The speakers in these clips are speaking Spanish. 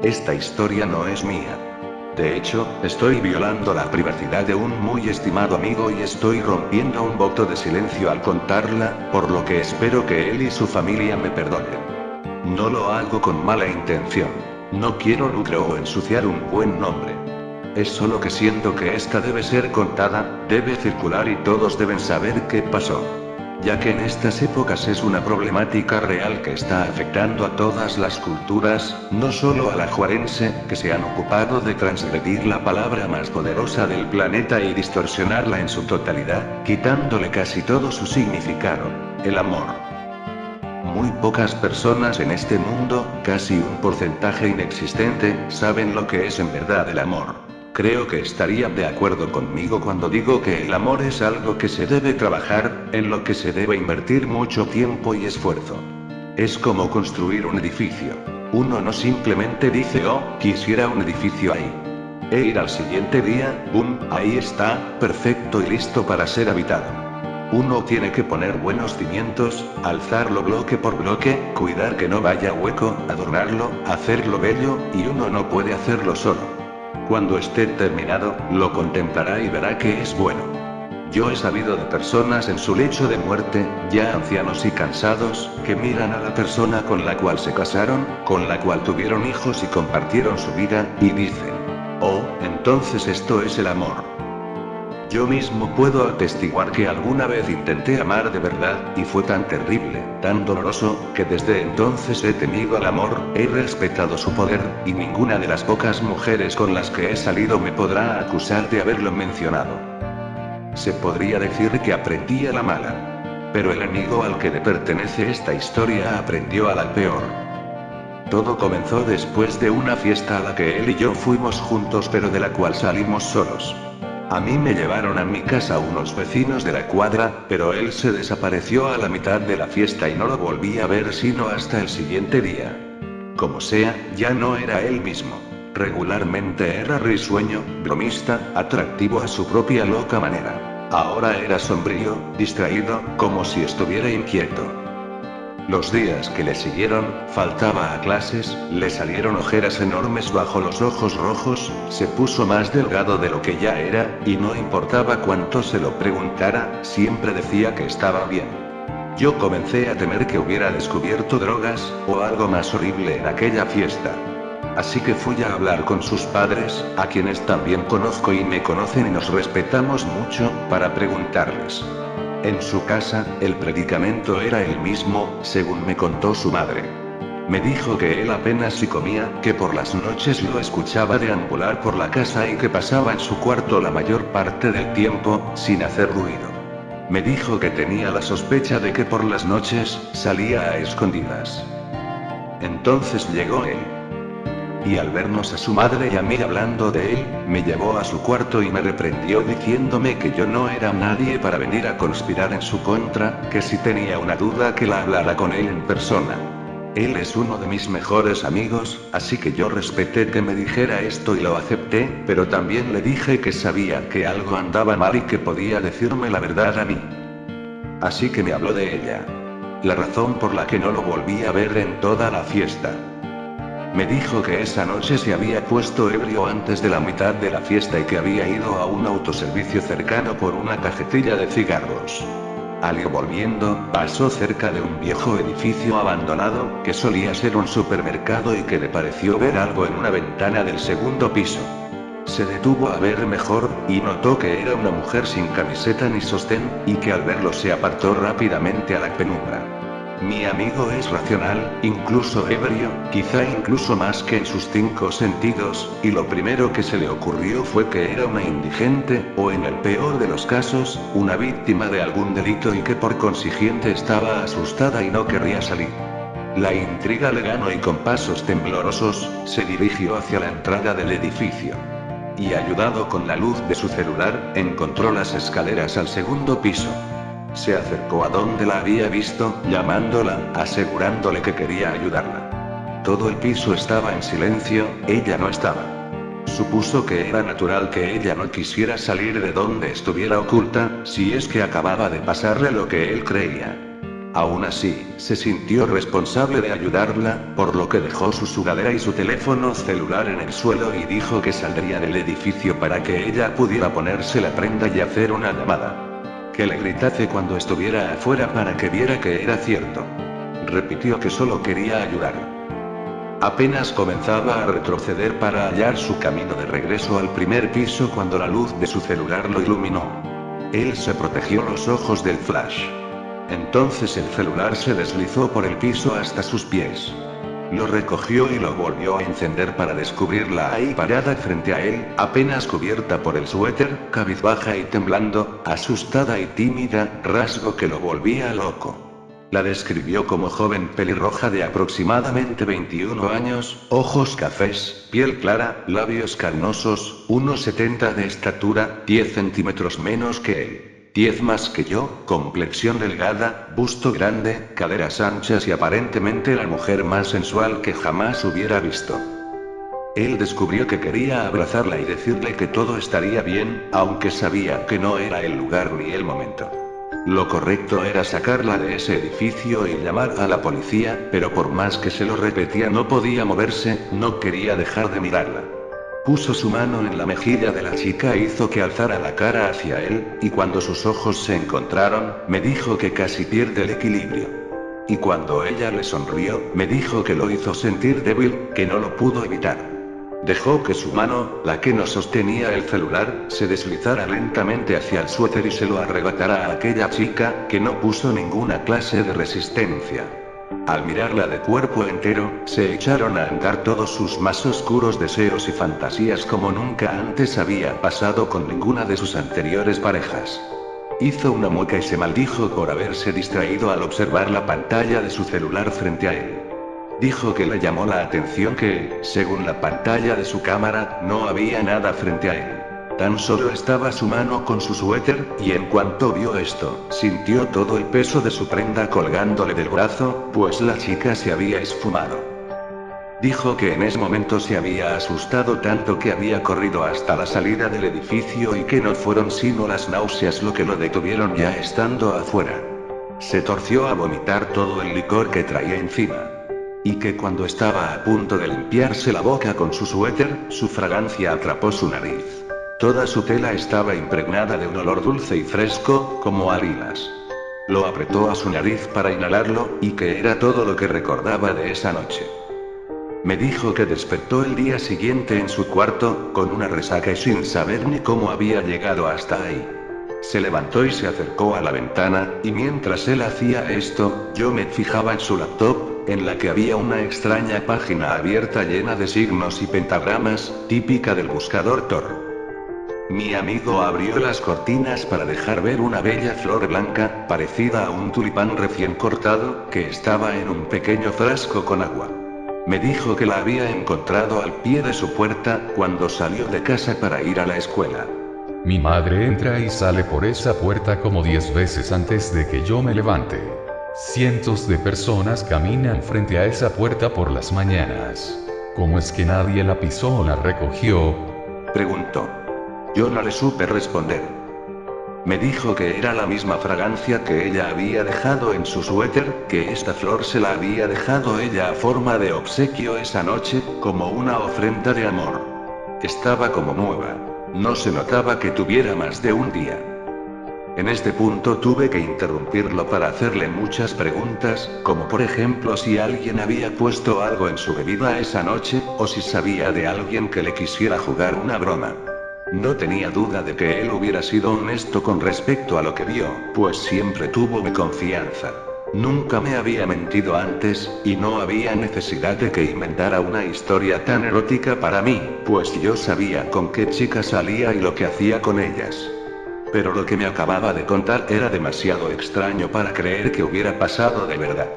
Esta historia no es mía. De hecho, estoy violando la privacidad de un muy estimado amigo y estoy rompiendo un voto de silencio al contarla, por lo que espero que él y su familia me perdonen. No lo hago con mala intención. No quiero lucro o ensuciar un buen nombre. Es solo que siento que esta debe ser contada, debe circular y todos deben saber qué pasó. Ya que en estas épocas es una problemática real que está afectando a todas las culturas, no solo a la juarense, que se han ocupado de transgredir la palabra más poderosa del planeta y distorsionarla en su totalidad, quitándole casi todo su significado: el amor. Muy pocas personas en este mundo, casi un porcentaje inexistente, saben lo que es en verdad el amor. Creo que estarían de acuerdo conmigo cuando digo que el amor es algo que se debe trabajar, en lo que se debe invertir mucho tiempo y esfuerzo. Es como construir un edificio. Uno no simplemente dice: oh, quisiera un edificio ahí. E ir al siguiente día, ¡boom!, ahí está, perfecto y listo para ser habitado. Uno tiene que poner buenos cimientos, alzarlo bloque por bloque, cuidar que no vaya hueco, adornarlo, hacerlo bello, y uno no puede hacerlo solo. Cuando esté terminado, lo contemplará y verá que es bueno. Yo he sabido de personas en su lecho de muerte, ya ancianos y cansados, que miran a la persona con la cual se casaron, con la cual tuvieron hijos y compartieron su vida, y dicen: oh, entonces esto es el amor. Yo mismo puedo atestiguar que alguna vez intenté amar de verdad, y fue tan terrible, tan doloroso, que desde entonces he temido al amor, he respetado su poder, y ninguna de las pocas mujeres con las que he salido me podrá acusar de haberlo mencionado. Se podría decir que aprendí a la mala. Pero el amigo al que le pertenece esta historia aprendió a la peor. Todo comenzó después de una fiesta a la que él y yo fuimos juntos pero de la cual salimos solos. A mí me llevaron a mi casa unos vecinos de la cuadra, pero él se desapareció a la mitad de la fiesta y no lo volví a ver sino hasta el siguiente día. Como sea, ya no era él mismo. Regularmente era risueño, bromista, atractivo a su propia loca manera. Ahora era sombrío, distraído, como si estuviera inquieto. Los días que le siguieron, faltaba a clases, le salieron ojeras enormes bajo los ojos rojos, se puso más delgado de lo que ya era, y no importaba cuánto se lo preguntara, siempre decía que estaba bien. Yo comencé a temer que hubiera descubierto drogas, o algo más horrible en aquella fiesta. Así que fui a hablar con sus padres, a quienes también conozco y me conocen y nos respetamos mucho, para preguntarles. En su casa, el predicamento era el mismo, según me contó su madre. Me dijo que él apenas si comía, que por las noches lo escuchaba deambular por la casa y que pasaba en su cuarto la mayor parte del tiempo, sin hacer ruido. Me dijo que tenía la sospecha de que por las noches, salía a escondidas. Entonces llegó él. Y al vernos a su madre y a mí hablando de él, me llevó a su cuarto y me reprendió diciéndome que yo no era nadie para venir a conspirar en su contra, que si tenía una duda que la hablara con él en persona. Él es uno de mis mejores amigos, así que yo respeté que me dijera esto y lo acepté, pero también le dije que sabía que algo andaba mal y que podía decirme la verdad a mí. Así que me habló de ella. La razón por la que no lo volví a ver en toda la fiesta. Me dijo que esa noche se había puesto ebrio antes de la mitad de la fiesta y que había ido a un autoservicio cercano por una cajetilla de cigarros. Al ir volviendo, pasó cerca de un viejo edificio abandonado, que solía ser un supermercado y que le pareció ver algo en una ventana del segundo piso. Se detuvo a ver mejor, y notó que era una mujer sin camiseta ni sostén, y que al verlo se apartó rápidamente a la penumbra. Mi amigo es racional, incluso ebrio, quizá incluso más que en sus 5 sentidos, y lo primero que se le ocurrió fue que era una indigente, o en el peor de los casos, una víctima de algún delito y que por consiguiente estaba asustada y no querría salir. La intriga le ganó y con pasos temblorosos, se dirigió hacia la entrada del edificio. Y ayudado con la luz de su celular, encontró las escaleras al segundo piso. Se acercó a donde la había visto, llamándola, asegurándole que quería ayudarla. Todo el piso estaba en silencio, ella no estaba. Supuso que era natural que ella no quisiera salir de donde estuviera oculta, si es que acababa de pasarle lo que él creía. Aún así, se sintió responsable de ayudarla, por lo que dejó su sudadera y su teléfono celular en el suelo y dijo que saldría del edificio para que ella pudiera ponerse la prenda y hacer una llamada. Que le gritase cuando estuviera afuera para que viera que era cierto. Repitió que solo quería ayudar. Apenas comenzaba a retroceder para hallar su camino de regreso al primer piso cuando la luz de su celular lo iluminó. Él se protegió los ojos del flash. Entonces el celular se deslizó por el piso hasta sus pies. Lo recogió y lo volvió a encender para descubrirla ahí parada frente a él, apenas cubierta por el suéter, cabizbaja y temblando, asustada y tímida, rasgo que lo volvía loco. La describió como joven pelirroja de aproximadamente 21 años, ojos cafés, piel clara, labios carnosos, 1,70 de estatura, 10 centímetros menos que él. 10 más que yo, complexión delgada, busto grande, caderas anchas y aparentemente la mujer más sensual que jamás hubiera visto. Él descubrió que quería abrazarla y decirle que todo estaría bien, aunque sabía que no era el lugar ni el momento. Lo correcto era sacarla de ese edificio y llamar a la policía, pero por más que se lo repetía no podía moverse, no quería dejar de mirarla. Puso su mano en la mejilla de la chica e hizo que alzara la cara hacia él, y cuando sus ojos se encontraron, me dijo que casi pierde el equilibrio. Y cuando ella le sonrió, me dijo que lo hizo sentir débil, que no lo pudo evitar. Dejó que su mano, la que no sostenía el celular, se deslizara lentamente hacia el suéter y se lo arrebatara a aquella chica, que no puso ninguna clase de resistencia. Al mirarla de cuerpo entero, se echaron a andar todos sus más oscuros deseos y fantasías como nunca antes había pasado con ninguna de sus anteriores parejas. Hizo una mueca y se maldijo por haberse distraído al observar la pantalla de su celular frente a él. Dijo que le llamó la atención que, según la pantalla de su cámara, no había nada frente a él. Tan solo estaba su mano con su suéter, y en cuanto vio esto, sintió todo el peso de su prenda colgándole del brazo, pues la chica se había esfumado. Dijo que en ese momento se había asustado tanto que había corrido hasta la salida del edificio y que no fueron sino las náuseas lo que lo detuvieron ya estando afuera. Se torció a vomitar todo el licor que traía encima. Y que cuando estaba a punto de limpiarse la boca con su suéter, su fragancia atrapó su nariz. Toda su tela estaba impregnada de un olor dulce y fresco, como a lilas. Lo apretó a su nariz para inhalarlo, y que era todo lo que recordaba de esa noche. Me dijo que despertó el día siguiente en su cuarto, con una resaca y sin saber ni cómo había llegado hasta ahí. Se levantó y se acercó a la ventana, y mientras él hacía esto, yo me fijaba en su laptop, en la que había una extraña página abierta llena de signos y pentagramas, típica del buscador Tor. Mi amigo abrió las cortinas para dejar ver una bella flor blanca, parecida a un tulipán recién cortado, que estaba en un pequeño frasco con agua. Me dijo que la había encontrado al pie de su puerta, cuando salió de casa para ir a la escuela. Mi madre entra y sale por esa puerta como 10 veces antes de que yo me levante. Cientos de personas caminan frente a esa puerta por las mañanas. ¿Cómo es que nadie la pisó o la recogió? Preguntó. Yo no le supe responder. Me dijo que era la misma fragancia que ella había dejado en su suéter, que esta flor se la había dejado ella a forma de obsequio esa noche, como una ofrenda de amor. Estaba como nueva. No se notaba que tuviera más de un día. En este punto tuve que interrumpirlo para hacerle muchas preguntas, como por ejemplo si alguien había puesto algo en su bebida esa noche, o si sabía de alguien que le quisiera jugar una broma. No tenía duda de que él hubiera sido honesto con respecto a lo que vio, pues siempre tuvo mi confianza. Nunca me había mentido antes, y no había necesidad de que inventara una historia tan erótica para mí, pues yo sabía con qué chica salía y lo que hacía con ellas. Pero lo que me acababa de contar era demasiado extraño para creer que hubiera pasado de verdad.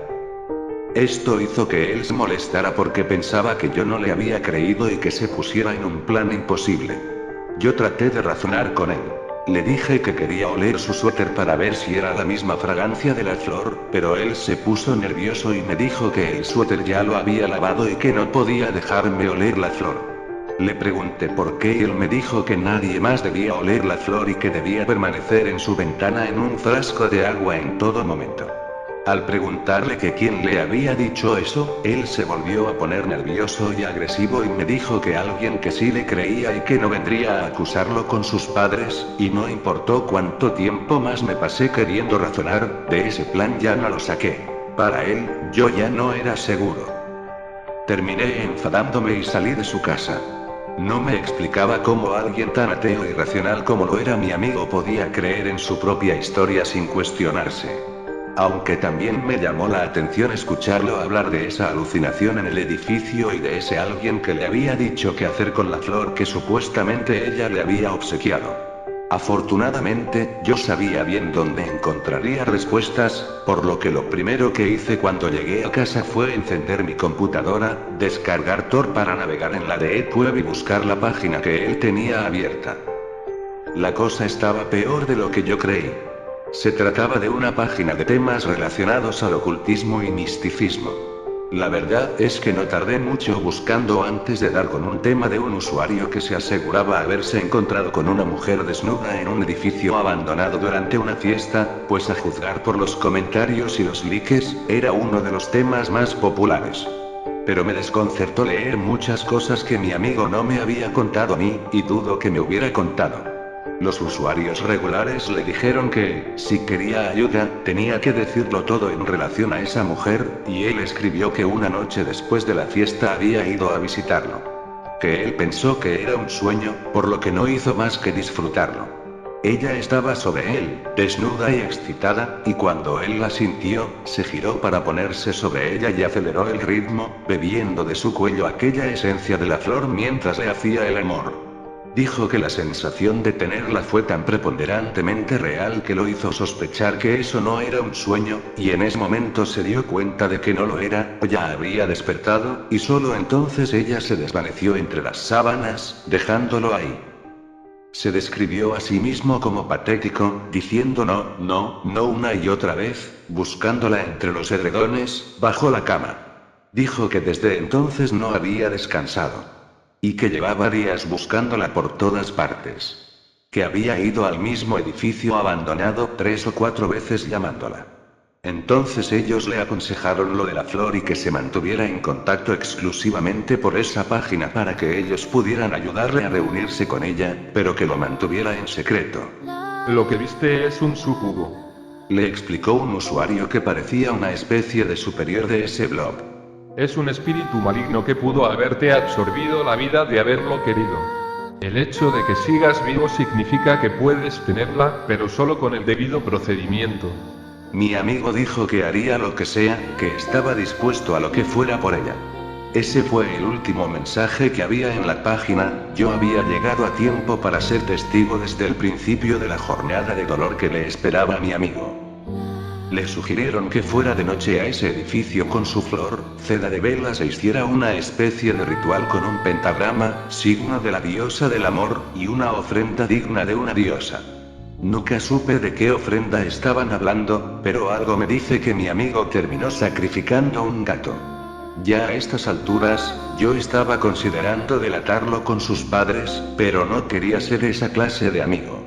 Esto hizo que él se molestara porque pensaba que yo no le había creído y que se pusiera en un plan imposible. Yo traté de razonar con él. Le dije que quería oler su suéter para ver si era la misma fragancia de la flor, pero él se puso nervioso y me dijo que el suéter ya lo había lavado y que no podía dejarme oler la flor. Le pregunté por qué y él me dijo que nadie más debía oler la flor y que debía permanecer en su ventana en un frasco de agua en todo momento. Al preguntarle que quién le había dicho eso, él se volvió a poner nervioso y agresivo y me dijo que alguien que sí le creía y que no vendría a acusarlo con sus padres, y no importó cuánto tiempo más me pasé queriendo razonar, de ese plan ya no lo saqué. Para él, yo ya no era seguro. Terminé enfadándome y salí de su casa. No me explicaba cómo alguien tan ateo y racional como lo era mi amigo podía creer en su propia historia sin cuestionarse. Aunque también me llamó la atención escucharlo hablar de esa alucinación en el edificio y de ese alguien que le había dicho qué hacer con la flor que supuestamente ella le había obsequiado. Afortunadamente, yo sabía bien dónde encontraría respuestas, por lo que lo primero que hice cuando llegué a casa fue encender mi computadora, descargar Tor para navegar en la Deep Web y buscar la página que él tenía abierta. La cosa estaba peor de lo que yo creí. Se trataba de una página de temas relacionados al ocultismo y misticismo. La verdad es que no tardé mucho buscando antes de dar con un tema de un usuario que se aseguraba haberse encontrado con una mujer desnuda en un edificio abandonado durante una fiesta, pues a juzgar por los comentarios y los likes, era uno de los temas más populares. Pero me desconcertó leer muchas cosas que mi amigo no me había contado a mí, y dudo que me hubiera contado. Los usuarios regulares le dijeron que, si quería ayuda, tenía que decirlo todo en relación a esa mujer, y él escribió que una noche después de la fiesta había ido a visitarlo. Que él pensó que era un sueño, por lo que no hizo más que disfrutarlo. Ella estaba sobre él, desnuda y excitada, y cuando él la sintió, se giró para ponerse sobre ella y aceleró el ritmo, bebiendo de su cuello aquella esencia de la flor mientras le hacía el amor. Dijo que la sensación de tenerla fue tan preponderantemente real que lo hizo sospechar que eso no era un sueño, y en ese momento se dio cuenta de que no lo era, o ya habría despertado, y solo entonces ella se desvaneció entre las sábanas, dejándolo ahí. Se describió a sí mismo como patético, diciendo no, no, no una y otra vez, buscándola entre los edredones, bajo la cama. Dijo que desde entonces no había descansado. Y que llevaba días buscándola por todas partes. Que había ido al mismo edificio abandonado 3 o 4 veces llamándola. Entonces ellos le aconsejaron lo de la flor y que se mantuviera en contacto exclusivamente por esa página para que ellos pudieran ayudarle a reunirse con ella, pero que lo mantuviera en secreto. Lo que viste es un sucubo. Le explicó un usuario que parecía una especie de superior de ese blog. Es un espíritu maligno que pudo haberte absorbido la vida de haberlo querido. El hecho de que sigas vivo significa que puedes tenerla, pero solo con el debido procedimiento. Mi amigo dijo que haría lo que sea, que estaba dispuesto a lo que fuera por ella. Ese fue el último mensaje que había en la página. Yo había llegado a tiempo para ser testigo desde el principio de la jornada de dolor que le esperaba a mi amigo. Le sugirieron que fuera de noche a ese edificio con su flor, ceda de velas e hiciera una especie de ritual con un pentagrama, signo de la diosa del amor, y una ofrenda digna de una diosa. Nunca supe de qué ofrenda estaban hablando, pero algo me dice que mi amigo terminó sacrificando un gato. Ya a estas alturas, yo estaba considerando delatarlo con sus padres, pero no quería ser esa clase de amigo.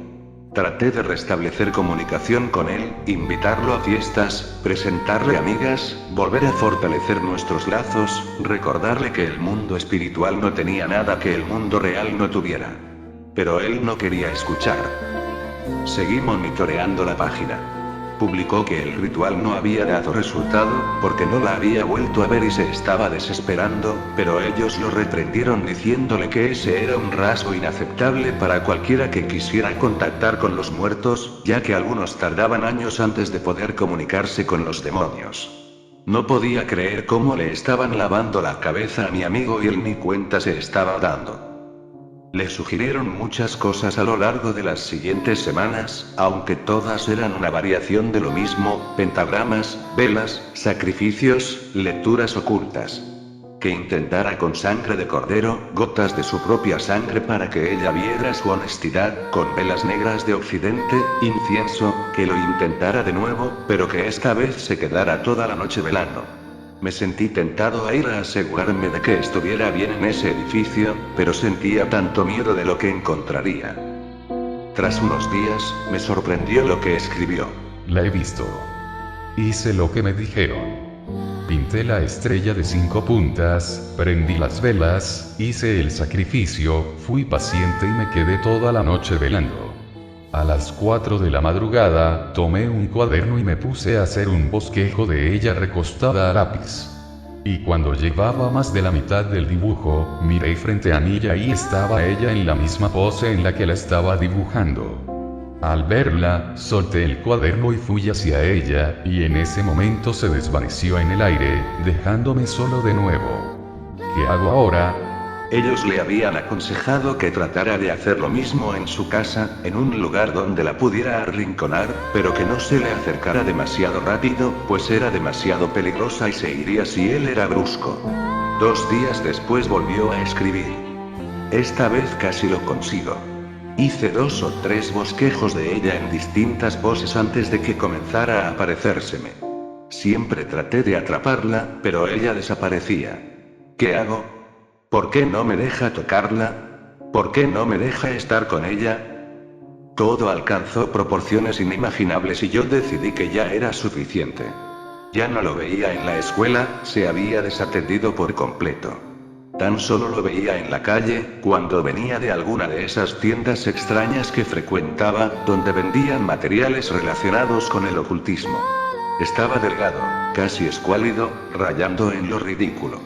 Traté de restablecer comunicación con él, invitarlo a fiestas, presentarle amigas, volver a fortalecer nuestros lazos, recordarle que el mundo espiritual no tenía nada que el mundo real no tuviera. Pero él no quería escuchar. Seguí monitoreando la página. Publicó que el ritual no había dado resultado, porque no la había vuelto a ver y se estaba desesperando, pero ellos lo reprendieron diciéndole que ese era un rasgo inaceptable para cualquiera que quisiera contactar con los muertos, ya que algunos tardaban años antes de poder comunicarse con los demonios. No podía creer cómo le estaban lavando la cabeza a mi amigo y él ni cuenta se estaba dando. Le sugirieron muchas cosas a lo largo de las siguientes semanas, aunque todas eran una variación de lo mismo: pentagramas, velas, sacrificios, lecturas ocultas. Que intentara con sangre de cordero, gotas de su propia sangre para que ella viera su honestidad, con velas negras de Occidente, incienso, que lo intentara de nuevo, pero que esta vez se quedara toda la noche velando. Me sentí tentado a ir a asegurarme de que estuviera bien en ese edificio, pero sentía tanto miedo de lo que encontraría. Tras unos días, me sorprendió lo que escribió. La he visto. Hice lo que me dijeron. Pinté la estrella de 5 puntas, prendí las velas, hice el sacrificio, fui paciente y me quedé toda la noche velando. A las 4 de la madrugada, tomé un cuaderno y me puse a hacer un bosquejo de ella recostada a lápiz. Y cuando llevaba más de la mitad del dibujo, miré frente a mí y ahí estaba ella en la misma pose en la que la estaba dibujando. Al verla, solté el cuaderno y fui hacia ella, y en ese momento se desvaneció en el aire, dejándome solo de nuevo. ¿Qué hago ahora? Ellos le habían aconsejado que tratara de hacer lo mismo en su casa, en un lugar donde la pudiera arrinconar, pero que no se le acercara demasiado rápido, pues era demasiado peligrosa y se iría si él era brusco. 2 días después volvió a escribir. Esta vez casi lo consigo. Hice 2 o 3 bosquejos de ella en distintas poses antes de que comenzara a aparecérseme. Siempre traté de atraparla, pero ella desaparecía. ¿Qué hago? ¿Por qué no me deja tocarla? ¿Por qué no me deja estar con ella? Todo alcanzó proporciones inimaginables y yo decidí que ya era suficiente. Ya no lo veía en la escuela, se había desatendido por completo. Tan solo lo veía en la calle, cuando venía de alguna de esas tiendas extrañas que frecuentaba, donde vendían materiales relacionados con el ocultismo. Estaba delgado, casi escuálido, rayando en lo ridículo.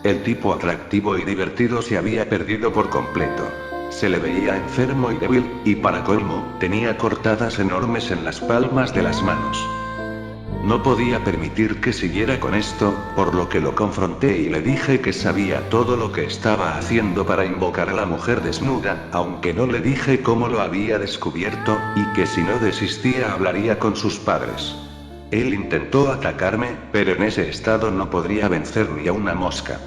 El tipo atractivo y divertido se había perdido por completo. Se le veía enfermo y débil, y para colmo, tenía cortadas enormes en las palmas de las manos. No podía permitir que siguiera con esto, por lo que lo confronté y le dije que sabía todo lo que estaba haciendo para invocar a la mujer desnuda, aunque no le dije cómo lo había descubierto, y que si no desistía hablaría con sus padres. Él intentó atacarme, pero en ese estado no podría vencer ni a una mosca.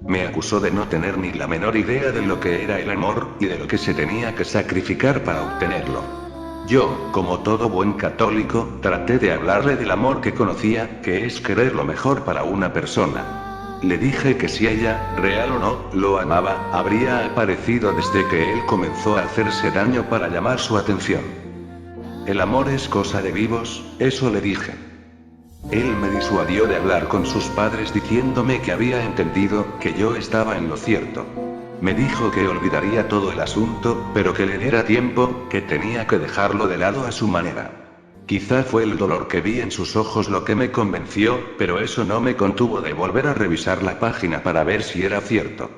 Me acusó de no tener ni la menor idea de lo que era el amor, y de lo que se tenía que sacrificar para obtenerlo. Yo, como todo buen católico, traté de hablarle del amor que conocía, que es querer lo mejor para una persona. Le dije que si ella, real o no, lo amaba, habría aparecido desde que él comenzó a hacerse daño para llamar su atención. El amor es cosa de vivos, eso le dije. Él me disuadió de hablar con sus padres diciéndome que había entendido que yo estaba en lo cierto. Me dijo que olvidaría todo el asunto, pero que le diera tiempo, que tenía que dejarlo de lado a su manera. Quizá fue el dolor que vi en sus ojos lo que me convenció, pero eso no me contuvo de volver a revisar la página para ver si era cierto.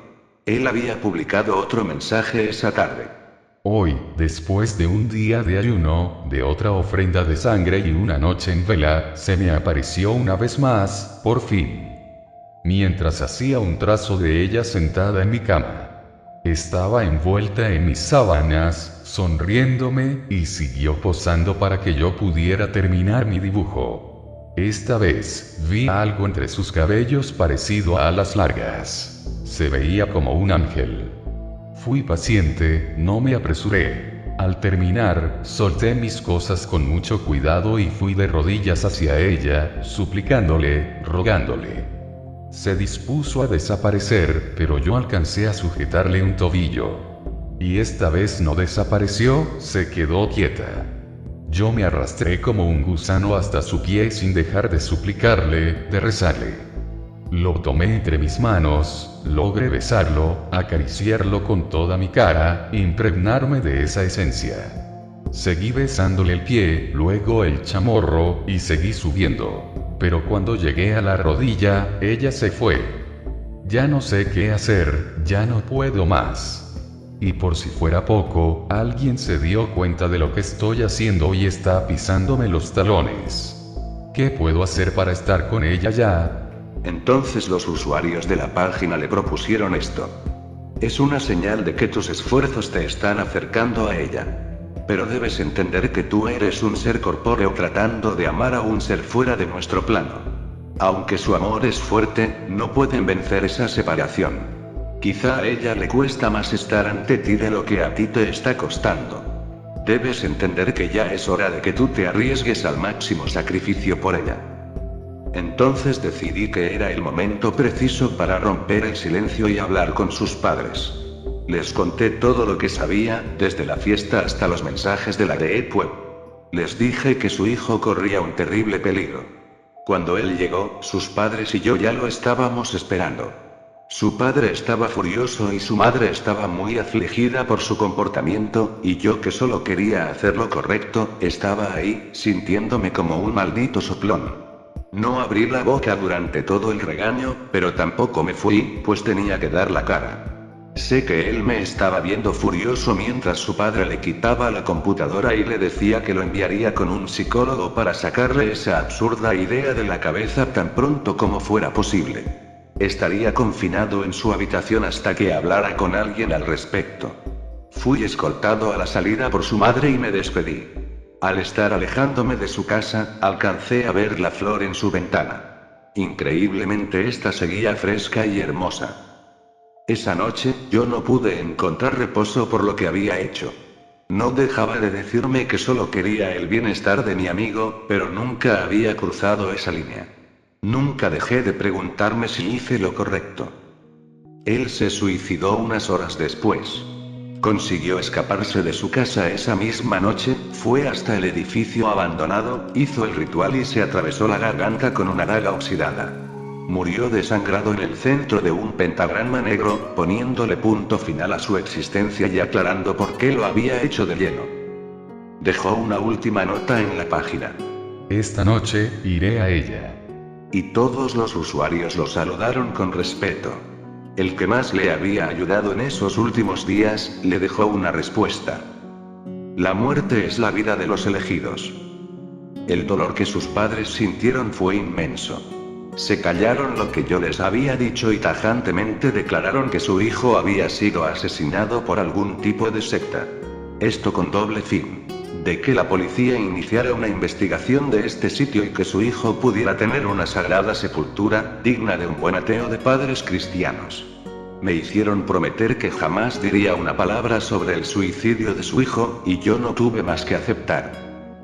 Él había publicado otro mensaje esa tarde. Hoy, después de un día de ayuno, de otra ofrenda de sangre y una noche en vela, se me apareció una vez más, por fin. Mientras hacía un trazo de ella sentada en mi cama. Estaba envuelta en mis sábanas, sonriéndome, y siguió posando para que yo pudiera terminar mi dibujo. Esta vez, vi algo entre sus cabellos parecido a alas largas. Se veía como un ángel. Fui paciente, no me apresuré. Al terminar, solté mis cosas con mucho cuidado y fui de rodillas hacia ella, suplicándole, rogándole. Se dispuso a desaparecer, pero yo alcancé a sujetarle un tobillo. Y esta vez no desapareció, se quedó quieta. Yo me arrastré como un gusano hasta su pie sin dejar de suplicarle, de rezarle. Lo tomé entre mis manos, logré besarlo, acariciarlo con toda mi cara, impregnarme de esa esencia. Seguí besándole el pie, luego el chamorro, y seguí subiendo. Pero cuando llegué a la rodilla, ella se fue. Ya no sé qué hacer, ya no puedo más. Y por si fuera poco, alguien se dio cuenta de lo que estoy haciendo y está pisándome los talones. ¿Qué puedo hacer para estar con ella ya? Entonces los usuarios de la página le propusieron esto. Es una señal de que tus esfuerzos te están acercando a ella. Pero debes entender que tú eres un ser corpóreo tratando de amar a un ser fuera de nuestro plano. Aunque su amor es fuerte, no pueden vencer esa separación. Quizá a ella le cuesta más estar ante ti de lo que a ti te está costando. Debes entender que ya es hora de que tú te arriesgues al máximo sacrificio por ella. Entonces decidí que era el momento preciso para romper el silencio y hablar con sus padres. Les conté todo lo que sabía, desde la fiesta hasta los mensajes de la Deep Web. Les dije que su hijo corría un terrible peligro. Cuando él llegó, sus padres y yo ya lo estábamos esperando. Su padre estaba furioso y su madre estaba muy afligida por su comportamiento, y yo que solo quería hacer lo correcto, estaba ahí, sintiéndome como un maldito soplón. No abrí la boca durante todo el regaño, pero tampoco me fui, pues tenía que dar la cara. Sé que él me estaba viendo furioso mientras su padre le quitaba la computadora y le decía que lo enviaría con un psicólogo para sacarle esa absurda idea de la cabeza tan pronto como fuera posible. Estaría confinado en su habitación hasta que hablara con alguien al respecto. Fui escoltado a la salida por su madre y me despedí. Al estar alejándome de su casa, alcancé a ver la flor en su ventana. Increíblemente esta seguía fresca y hermosa. Esa noche, yo no pude encontrar reposo por lo que había hecho. No dejaba de decirme que solo quería el bienestar de mi amigo, pero nunca había cruzado esa línea. Nunca dejé de preguntarme si hice lo correcto. Él se suicidó unas horas después. Consiguió escaparse de su casa esa misma noche, fue hasta el edificio abandonado, hizo el ritual y se atravesó la garganta con una daga oxidada. Murió desangrado en el centro de un pentagrama negro, poniéndole punto final a su existencia y aclarando por qué lo había hecho de lleno. Dejó una última nota en la página. Esta noche, iré a ella. Y todos los usuarios lo saludaron con respeto. El que más le había ayudado en esos últimos días, le dejó una respuesta. La muerte es la vida de los elegidos. El dolor que sus padres sintieron fue inmenso. Se callaron lo que yo les había dicho y tajantemente declararon que su hijo había sido asesinado por algún tipo de secta. Esto con doble fin. De que la policía iniciara una investigación de este sitio y que su hijo pudiera tener una sagrada sepultura, digna de un buen ateo de padres cristianos. Me hicieron prometer que jamás diría una palabra sobre el suicidio de su hijo, y yo no tuve más que aceptar.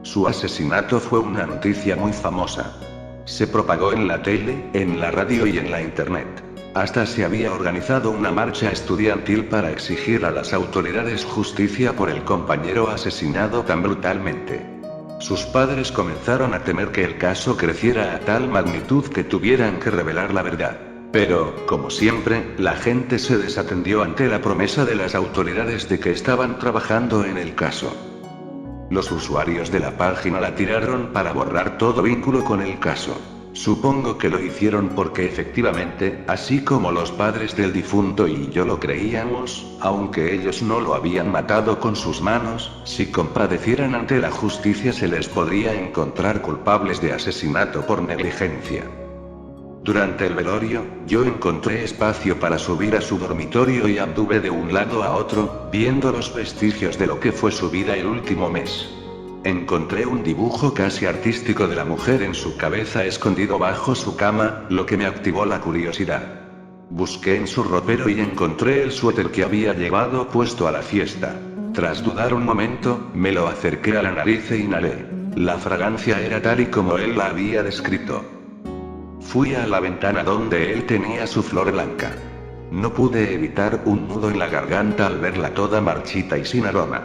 Su asesinato fue una noticia muy famosa. Se propagó en la tele, en la radio y en la internet. Hasta se había organizado una marcha estudiantil para exigir a las autoridades justicia por el compañero asesinado tan brutalmente. Sus padres comenzaron a temer que el caso creciera a tal magnitud que tuvieran que revelar la verdad. Pero, como siempre, la gente se desatendió ante la promesa de las autoridades de que estaban trabajando en el caso. Los usuarios de la página la tiraron para borrar todo vínculo con el caso. Supongo que lo hicieron porque efectivamente, así como los padres del difunto y yo lo creíamos, aunque ellos no lo habían matado con sus manos, si compadecieran ante la justicia se les podría encontrar culpables de asesinato por negligencia. Durante el velorio, yo encontré espacio para subir a su dormitorio y anduve de un lado a otro, viendo los vestigios de lo que fue su vida el último mes. Encontré un dibujo casi artístico de la mujer en su cabeza escondido bajo su cama, lo que me activó la curiosidad. Busqué en su ropero y encontré el suéter que había llevado puesto a la fiesta. Tras dudar un momento, me lo acerqué a la nariz e inhalé. La fragancia era tal y como él la había descrito. Fui a la ventana donde él tenía su flor blanca. No pude evitar un nudo en la garganta al verla toda marchita y sin aroma.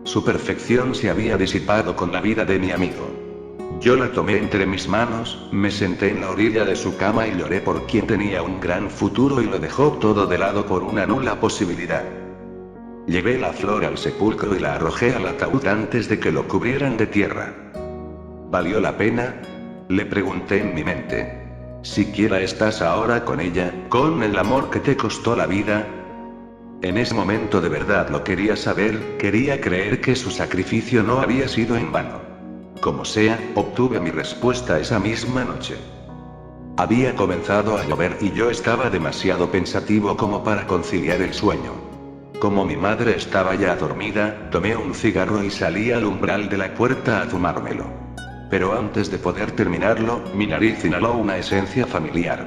Su perfección se había disipado con la vida de mi amigo. Yo la tomé entre mis manos, me senté en la orilla de su cama y lloré por quien tenía un gran futuro y lo dejó todo de lado por una nula posibilidad. Llevé la flor al sepulcro y la arrojé al ataúd antes de que lo cubrieran de tierra. ¿Valió la pena?, le pregunté en mi mente. ¿Siquiera estás ahora con ella, con el amor que te costó la vida? En ese momento de verdad lo quería saber, quería creer que su sacrificio no había sido en vano. Como sea, obtuve mi respuesta esa misma noche. Había comenzado a llover y yo estaba demasiado pensativo como para conciliar el sueño. Como mi madre estaba ya dormida, tomé un cigarro y salí al umbral de la puerta a fumármelo. Pero antes de poder terminarlo, mi nariz inhaló una esencia familiar.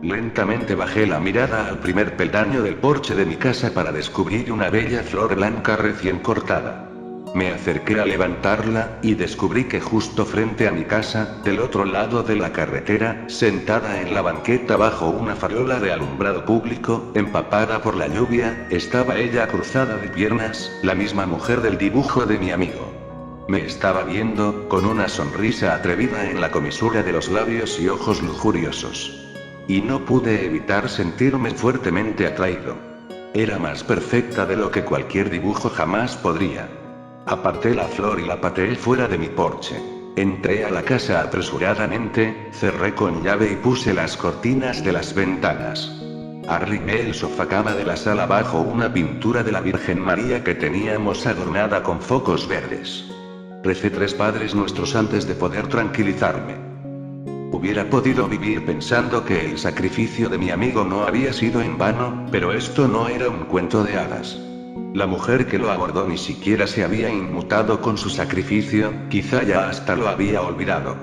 Lentamente bajé la mirada al primer peldaño del porche de mi casa para descubrir una bella flor blanca recién cortada. Me acerqué a levantarla, y descubrí que justo frente a mi casa, del otro lado de la carretera, sentada en la banqueta bajo una farola de alumbrado público, empapada por la lluvia, estaba ella cruzada de piernas, la misma mujer del dibujo de mi amigo. Me estaba viendo, con una sonrisa atrevida en la comisura de los labios y ojos lujuriosos. Y no pude evitar sentirme fuertemente atraído. Era más perfecta de lo que cualquier dibujo jamás podría. Aparté la flor y la pateé fuera de mi porche. Entré a la casa apresuradamente, cerré con llave y puse las cortinas de las ventanas. Arrimé el sofacama de la sala bajo una pintura de la Virgen María que teníamos adornada con focos verdes. Recé 3 Padres Nuestros antes de poder tranquilizarme. Hubiera podido vivir pensando que el sacrificio de mi amigo no había sido en vano, pero esto no era un cuento de hadas. La mujer que lo abordó ni siquiera se había inmutado con su sacrificio, quizá ya hasta lo había olvidado.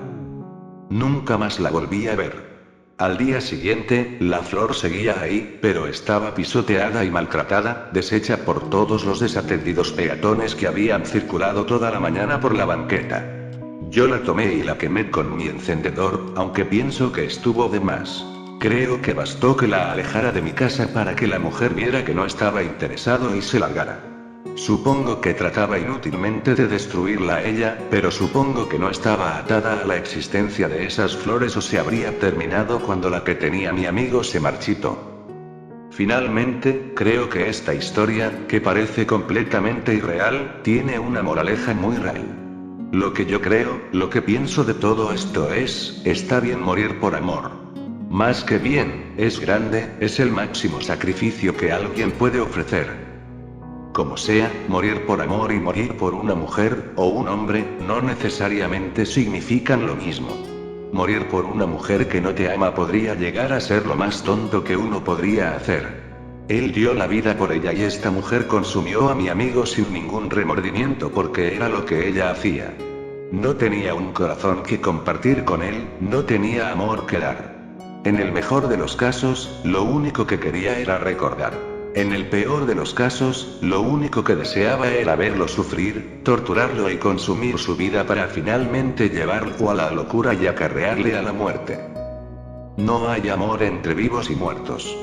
Nunca más la volví a ver. Al día siguiente, la flor seguía ahí, pero estaba pisoteada y maltratada, deshecha por todos los desatendidos peatones que habían circulado toda la mañana por la banqueta. Yo la tomé y la quemé con mi encendedor, aunque pienso que estuvo de más. Creo que bastó que la alejara de mi casa para que la mujer viera que no estaba interesado y se largara. Supongo que trataba inútilmente de destruirla a ella, pero supongo que no estaba atada a la existencia de esas flores o se habría terminado cuando la que tenía mi amigo se marchitó. Finalmente, creo que esta historia, que parece completamente irreal, tiene una moraleja muy real. Lo que yo creo, lo que pienso de todo esto es, está bien morir por amor. Más que bien, es grande, es el máximo sacrificio que alguien puede ofrecer. Como sea, morir por amor y morir por una mujer, o un hombre, no necesariamente significan lo mismo. Morir por una mujer que no te ama podría llegar a ser lo más tonto que uno podría hacer. Él dio la vida por ella y esta mujer consumió a mi amigo sin ningún remordimiento porque era lo que ella hacía. No tenía un corazón que compartir con él, no tenía amor que dar. En el mejor de los casos, lo único que quería era recordar. En el peor de los casos, lo único que deseaba era verlo sufrir, torturarlo y consumir su vida para finalmente llevarlo a la locura y acarrearle a la muerte. No hay amor entre vivos y muertos.